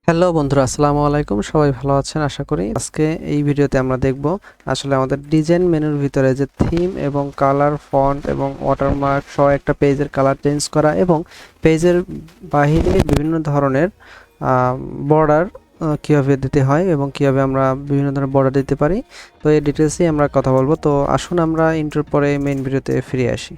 Hello বন্ধুরা, আসসালামু আলাইকুম। সবাই ভালো আছেন আশা করি। আজকে এই ভিডিওতে আমরা দেখব আসলে আমাদের ডিজাইন মেনুর ভিতরে যে থিম এবং কালার, ফন্ট এবং ওয়াটারমার্ক সহ একটা পেজের কালার চেঞ্জ করা এবং পেজের বাহিরে বিভিন্ন ধরনের বর্ডার কীভাবে দিতে হয় এবং কীভাবে আমরা বিভিন্ন ধরনের বর্ডার দিতে পারি। তো এই ডিটেলসই আমরা কথা বলবো। তো আসুন আমরা ইন্ট্রোর পরে মেইন ভিডিওতে ফিরে আসি।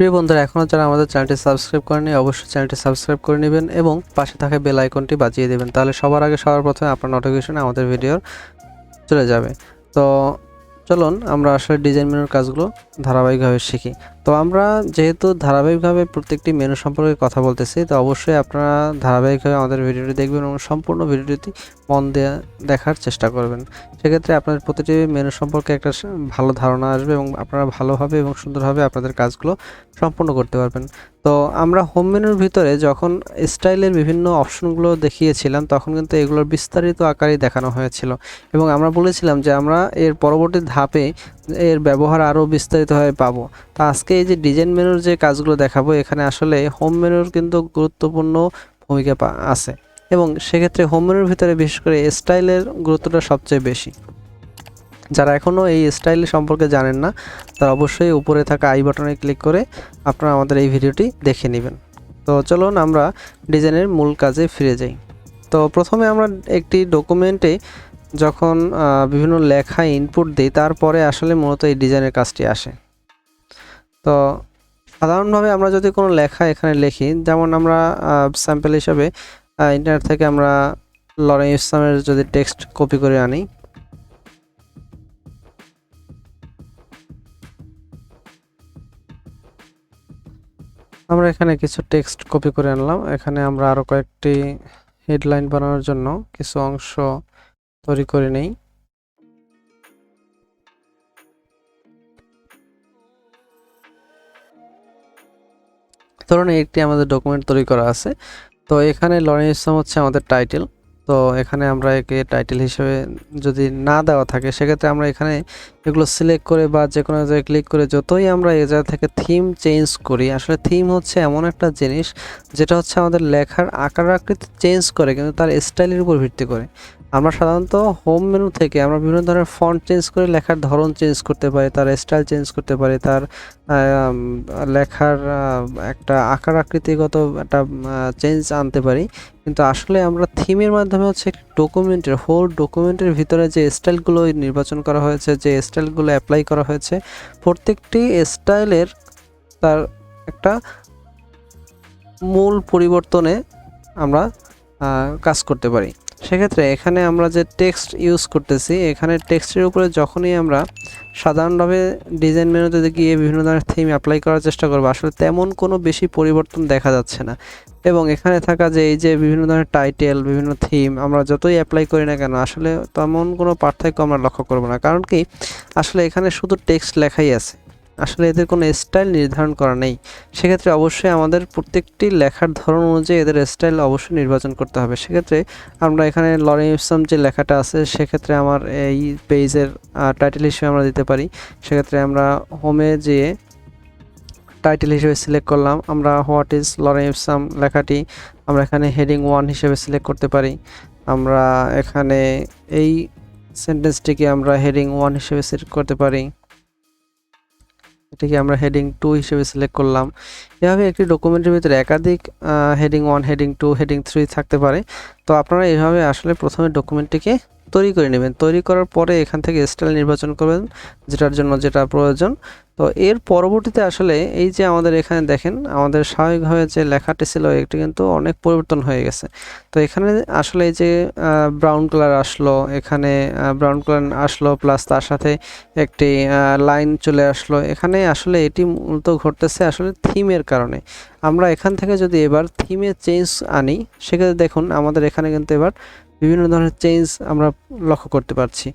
প্রিয় বন্ধুরা, এখনও যারা আমাদের চ্যানেলটি সাবস্ক্রাইব করেনি অবশ্যই চ্যানেলটি সাবস্ক্রাইব করে নেবেন এবং পাশে থাকা বেল আইকনটি বাজিয়ে দেবেন, তাহলে সবার আগে সবার প্রথমে আপনার নোটিফিকেশন আমাদের ভিডিওর চলে যাবে। তো চলুন আমরা আসলে ডিজাইন মেনুর কাজগুলো ধারাবাহিকভাবে শিখি। তো আমরা যেহেতু ধারাবাহিকভাবে প্রত্যেকটি মেনু সম্পর্কে কথা বলতেছি, তো অবশ্যই আপনারা ধারাবাহিকভাবে আমাদের ভিডিওটি দেখবেন এবং সম্পূর্ণ ভিডিওটি মন দিয়ে দেখার চেষ্টা করবেন। সেক্ষেত্রে আপনাদের প্রতিটি মেনু সম্পর্কে একটা ভালো ধারণা আসবে এবং আপনারা ভালোভাবে এবং সুন্দরভাবে আপনাদের কাজগুলো সম্পূর্ণ করতে পারবেন। তো আমরা হোম মেনুর ভিতরে যখন স্টাইলের বিভিন্ন অপশনগুলো দেখিয়েছিলাম তখন কিন্তু এগুলোর বিস্তারিত আকারে দেখানো হয়েছিল এবং আমরা বলেছিলাম যে আমরা এর পরবর্তী ধাপে এর ব্যবহার আরও বিস্তারিতভাবে পাবো। তো আজকে এই যে ডিজাইন মেনুর যে কাজগুলো দেখাবো, এখানে আসলে হোম মেনুর কিন্তু গুরুত্বপূর্ণ ভূমিকা আছে এবং সেক্ষেত্রে হোম মেনুর ভিতরে বিশেষ করে স্টাইলের গুরুত্বটা সবচেয়ে বেশি। যারা এখনও এই স্টাইল সম্পর্কে জানেন না তারা অবশ্যই উপরে থাকা আই বাটনে ক্লিক করে আপনারা আমাদের এই ভিডিওটি দেখে নেবেন। তো চলুন আমরা ডিজাইনের মূল কাজে ফিরে যাই। তো প্রথমে আমরা একটি ডকুমেন্টে যখন বিভিন্ন লেখা ইনপুট দিই তারপরে আসলে মূলত এই ডিজাইনের কাজটি আসে। তো সাধারণভাবে আমরা যদি কোনো লেখা এখানে লিখি, যেমন আমরা স্যাম্পল হিসাবে ইন্টারনেট থেকে আমরা লরেন ইসলামের যদি টেক্সট কপি করে আনি, আমরা এখানে কিছু টেক্সট কপি করে আনলাম। এখানে আমরা আরও কয়েকটি হেডলাইন বানানোর জন্য কিছু অংশ তৈরি করে নেই। ধরুন একটি আমাদের ডকুমেন্ট তৈরি করা আছে। তো এখানে লরেন ইসলাম হচ্ছে আমাদের টাইটেল। তো এখানে আমরা একে টাইটেল হিসেবে যদি না দেওয়া থাকে সেক্ষেত্রে আমরা এখানে এগুলো সিলেক্ট করে বা যে কোনো জায়গায় ক্লিক করে যতই আমরা এই জায়গা থেকে থিম চেঞ্জ করি, আসলে থিম হচ্ছে এমন একটা জিনিস যেটা হচ্ছে আমাদের লেখার আকার আকৃতি চেঞ্জ করে কিন্তু তার স্টাইলের উপর ভিত্তি করে। আমরা সাধারণত হোম মেনু থেকে আমরা বিভিন্ন ধরনের ফন্ট চেঞ্জ করে লেখার ধরন চেঞ্জ করতে পারি, তার স্টাইল চেঞ্জ করতে পারি, তার লেখার একটা আকার আকৃতিগত একটা চেঞ্জ আনতে পারি। কিন্তু আসলে আমরা থিমের মাধ্যমে হচ্ছে ডকুমেন্টের হোল ডকুমেন্টের ভিতরে যে স্টাইলগুলো নির্বাচন করা হয়েছে, যে স্টাইলগুলো অ্যাপ্লাই করা হয়েছে, প্রত্যেকটি স্টাইলের তার একটা মূল পরিবর্তনে আমরা কাজ করতে পারি। সেক্ষেত্রে এখানে আমরা যে টেক্সট ইউজ করতেছি, এখানে টেক্সটের উপরে যখনই আমরা সাধারণভাবে ডিজাইন মেনুতে গিয়ে বিভিন্ন ধরনের থিম অ্যাপ্লাই করার চেষ্টা করবো, আসলে তেমন কোনো বেশি পরিবর্তন দেখা যাচ্ছে না। এবং এখানে থাকা যে এই যে বিভিন্ন ধরনের টাইটেল, বিভিন্ন থিম আমরা যতই অ্যাপ্লাই করি না কেন আসলে তেমন কোনো পার্থক্য আমরা লক্ষ্য করবো না। কারণ কি, আসলে এখানে শুধু টেক্সট লেখাই আছে, আসলে এদের কোনো স্টাইল নির্ধারণ করা নেই। সেক্ষেত্রে অবশ্যই আমাদের প্রত্যেকটি লেখার ধরন অনুযায়ী এদের স্টাইল অবশ্যই নির্বাচন করতে হবে। সেক্ষেত্রে আমরা এখানে লরেন ইসলাম যে লেখাটা আছে সেক্ষেত্রে আমার এই পেজের টাইটেল হিসেবে আমরা দিতে পারি। সেক্ষেত্রে আমরা হোমে যেয়ে টাইটেল হিসেবে সিলেক্ট করলাম, আমরা হোয়াট ইজ লরেন ইসলাম লেখাটি আমরা এখানে হেডিং 1 হিসেবে সিলেক্ট করতে পারি। আমরা এখানে এই সেন্টেন্সটিকে আমরা হেডিং 1 হিসেবে সিলেক্ট করতে পারি, এটাকে আমরা হেডিং 2 হিসেবে সিলেক্ট করলাম। এভাবে একটি ডকুমেন্টের ভিতরে একাধিক হেডিং 1, হেডিং 2, হেডিং 3 থাকতে পারে। তো আপনারা এইভাবে আসলে প্রথমে ডকুমেন্টটিকে তৈরি করে নেবেন। তৈরি করার পরে এখান থেকে স্টাইল নির্বাচন করবেন যেটার জন্য যেটা প্রয়োজন। তো এর পরবর্তীতে আসলে এই যে আমাদের এখানে দেখেন আমাদের স্বাভাবিকভাবে যে লেখাটি ছিল এটি কিন্তু অনেক পরিবর্তন হয়ে গেছে। তো এখানে আসলে এই যে ব্রাউন কালার আসলো, এখানে ব্রাউন কালার আসলো প্লাস তার সাথে একটি লাইন চলে আসলো। এখানে আসলে এটি মূলত ঘটতেছে আসলে থিমের কারণে। আমরা এখান থেকে যদি এবার থিমে চেঞ্জ আনি সেক্ষেত্রে দেখুন আমাদের এখানে কিন্তু এবার বিভিন্ন ধরনের চেঞ্জ আমরা লক্ষ্য করতে পারছি।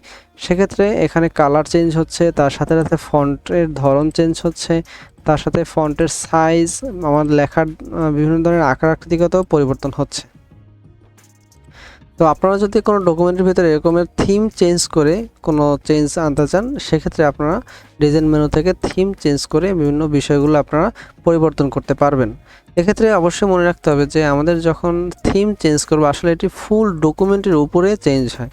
সেক্ষেত্রে এখানে কালার চেঞ্জ হচ্ছে, তার সাথে সাথে ফন্টের ধরন চেঞ্জ হচ্ছে, তার সাথে ফন্টের সাইজ, আমার লেখার বিভিন্ন ধরনের আকার আকৃতিগত পরিবর্তন হচ্ছে। তো আপনারা যদি কোনো ডকুমেন্টের ভিতরে এরকমের থিম চেঞ্জ করে কোনো চেঞ্জ আনতে চান, সেক্ষেত্রে আপনারা ডিজাইন মেনু থেকে থিম চেঞ্জ করে বিভিন্ন বিষয়গুলো আপনারা পরিবর্তন করতে পারবেন। এক্ষেত্রে অবশ্যই মনে রাখতে হবে যে আমাদের যখন থিম চেঞ্জ করবো আসলে এটি ফুল ডকুমেন্টের উপরে চেঞ্জ হয়।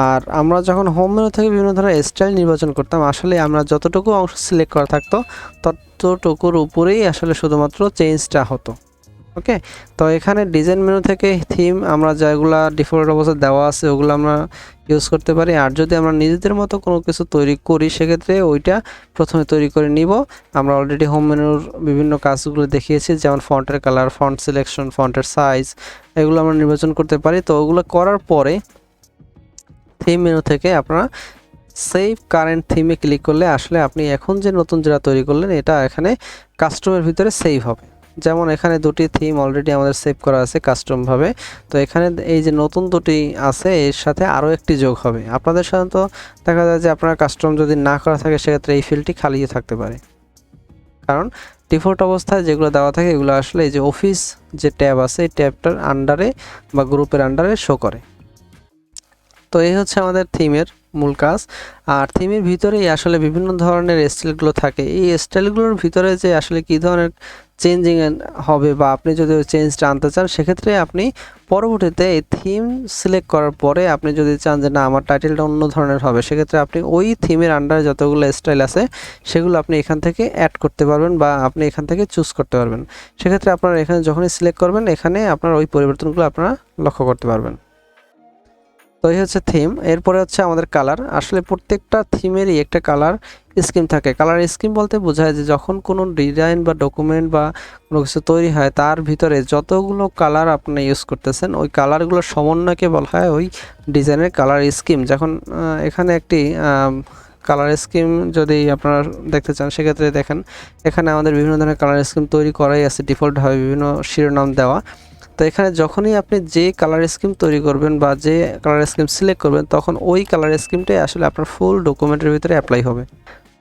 আর আমরা যখন হোম মেনু থেকে বিভিন্ন ধরনের স্টাইল নির্বাচন করতাম, আসলে আমরা যতটুকু অংশ সিলেক্ট করা থাকতো ততটুকুর উপরেই আসলে শুধুমাত্র চেঞ্জটা হতো। ওকে, তো এখানে ডিজাইন মেনু থেকে থিম আমরা যেগুলা ডিফল্ট অবস্থায় দেওয়া আছে ওগুলো আমরা ইউজ করতে পারি। আর যদি আমরা নিজেদের মতো কোনো কিছু তৈরি করি, সেক্ষেত্রে ওইটা প্রথমে তৈরি করে নিব। আমরা অলরেডি হোম মেনুর বিভিন্ন কাজগুলো দেখিয়েছি, যেমন ফন্টের কালার, ফন্ট সিলেকশন, ফন্টের সাইজ, এগুলো আমরা নির্বাচন করতে পারি। তো ওগুলো করার পরে থিম মেনু থেকে আপনারা সেভ কারেন্ট থিমে ক্লিক করলে আসলে আপনি এখন যে নতুন যেটা তৈরি করলেন এটা এখানে কাস্টমের ভিতরে সেভ হবে। যেমন এখানে দুটি থিম অলরেডি আমাদের সেভ করা আছে কাস্টম ভাবে। তো এখানে এই যে নতুন দুটি আছে এর সাথে আরও একটি যোগ হবে। আপনাদের সাধারণত দেখা যায় যে আপনার কাস্টম যদি না করা থাকে সেক্ষেত্রে এই ফিল্ডটি খালিও থাকতে পারে, কারণ ডিফল্ট অবস্থায় যেগুলো দেওয়া থাকে এগুলো আসলে এই যে অফিস যে ট্যাব আছে এই ট্যাবটার আন্ডারে বা গ্রুপের আন্ডারে শো করে। তো এই হচ্ছে আমাদের থিমের মূল কাজ। আর থিমের ভিতরেই আসলে বিভিন্ন ধরনের স্টাইলগুলো থাকে। এই স্টাইলগুলোর ভিতরে যে আসলে কী ধরনের চেঞ্জিং হবে বা আপনি যদি ওই চেঞ্জটা আনতে চান, সেক্ষেত্রে আপনি পরবর্তীতে এই থিম সিলেক্ট করার পরে আপনি যদি চান যে না আমার টাইটেলটা অন্য ধরনের হবে, সেক্ষেত্রে আপনি ওই থিমের আন্ডারে যতগুলো স্টাইল আছে সেগুলো আপনি এখান থেকে অ্যাড করতে পারবেন বা আপনি এখান থেকে চুজ করতে পারবেন। সেক্ষেত্রে আপনারা এখানে যখনই সিলেক্ট করবেন এখানে আপনার ওই পরিবর্তনগুলো আপনারা লক্ষ্য করতে পারবেন। তো এই হচ্ছে থিম। এরপরে হচ্ছে আমাদের কালার। আসলে প্রত্যেকটা থিমেরই একটা কালার স্কিম থাকে। কালার স্কিম বলতে বোঝায় যে যখন কোনো ডিজাইন বা ডকুমেন্ট বা কোনো কিছু তৈরি হয় তার ভিতরে যতগুলো কালার আপনি ইউজ করতেছেন ওই কালারগুলোর সমন্বয়কে বলা হয় ওই ডিজাইনের কালার স্কিম। যখন এখানে একটি কালার স্কিম যদি আপনারা দেখতে চান, সেক্ষেত্রে দেখেন এখানে আমাদের বিভিন্ন ধরনের কালার স্কিম তৈরি করাই আছে ডিফল্টভাবে বিভিন্ন শিরোনাম দেওয়া। তো এখানে যখনই আপনি যে কালার স্কিম তৈরি করবেন বা যে কালার স্কিম সিলেক্ট করবেন, তখন ওই কালার স্কিমটাই আসলে আপনার ফুল ডকুমেন্টের ভিতরে অ্যাপ্লাই হবে।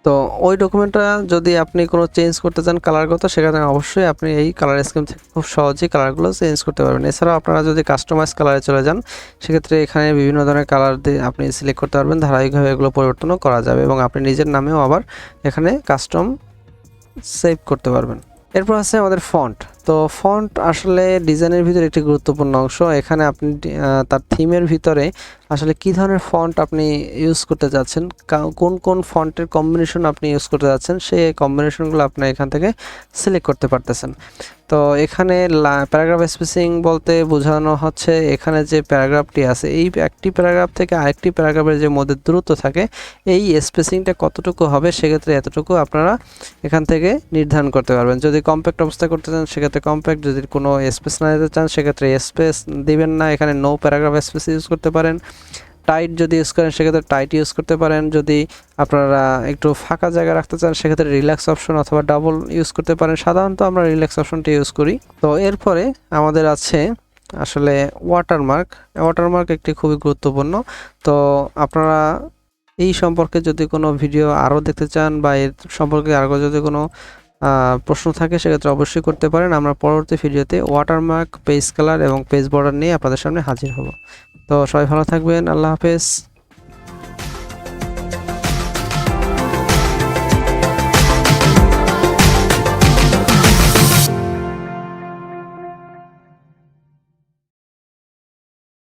তো ওই ডকুমেন্টটা যদি আপনি কোনো চেঞ্জ করতে চান কালারগত, সেখানে অবশ্যই আপনি এই কালার স্কিম থেকে খুব সহজেই কালারগুলো চেঞ্জ করতে পারবেন। এছাড়াও আপনারা যদি কাস্টমাইজ কালারে চলে যান, সেক্ষেত্রে এখানে বিভিন্ন ধরনের কালার দিয়ে আপনি সিলেক্ট করতে পারবেন। ধারাবাহিকভাবে এগুলো পরিবর্তনও করা যাবে এবং আপনি নিজের নামেও আবার এখানে কাস্টম সেভ করতে পারবেন। এরপর আছে আমাদের ফন্ট। তো ফন্ট আসলে ডিজাইনের ভিতরে একটি গুরুত্বপূর্ণ অংশ। এখানে আপনি তার থিমের ভিতরে আসলে কী ধরনের ফন্ট আপনি ইউজ করতে যাচ্ছেন, কোন কোন ফন্টের কম্বিনেশন আপনি ইউজ করতে যাচ্ছেন, সেই কম্বিনেশনগুলো আপনি এখান থেকে সিলেক্ট করতে পারতেছেন। তো এখানে প্যারাগ্রাফ স্পেসিং বলতে বোঝানো হচ্ছে এখানে যে প্যারাগ্রাফটি আছে এই একটি প্যারাগ্রাফ থেকে আরেকটি প্যারাগ্রাফের যে মধ্যে দূরত্ব থাকে এই স্পেসিংটা কতটুকু হবে, সেক্ষেত্রে এতটুকু আপনারা এখান থেকে নির্ধারণ করতে পারবেন। যদি কম্প্যাক্ট অবস্থায় করতে চান সেক্ষেত্রে কম্প্যাক্ট, যদি কোনো স্পেস না দিতে চান সেক্ষেত্রে স্পেস দিবেন না, এখানে নো প্যারাগ্রাফ স্পেস ইউজ করতে পারেন। টাইট যদি ইউজ করেন সেক্ষেত্রে টাইট ইউজ করতে পারেন। যদি আপনারা একটু ফাঁকা জায়গা রাখতে চান সেক্ষেত্রে রিল্যাক্স অপশন অথবা ডাবল ইউজ করতে পারেন। সাধারণত আমরা রিল্যাক্স অপশনটি ইউজ করি। তো এরপরে আমাদের আছে আসলে ওয়াটারমার্ক একটি খুবই গুরুত্বপূর্ণ। তো আপনারা এই সম্পর্কে যদি কোনো ভিডিও আরও দেখতে চান বা এর সম্পর্কে আরও যদি কোনো প্রশ্ন থাকে সেক্ষেত্রে অবশ্যই করতে পারেন। আমরা পরবর্তী ভিডিওতে ওয়াটারমার্ক, পেজ কালার এবং পেজ বর্ডার নিয়ে আপনাদের সামনে হাজির হব। তো সবাই ভালো থাকবেন। আল্লাহ হাফেজ।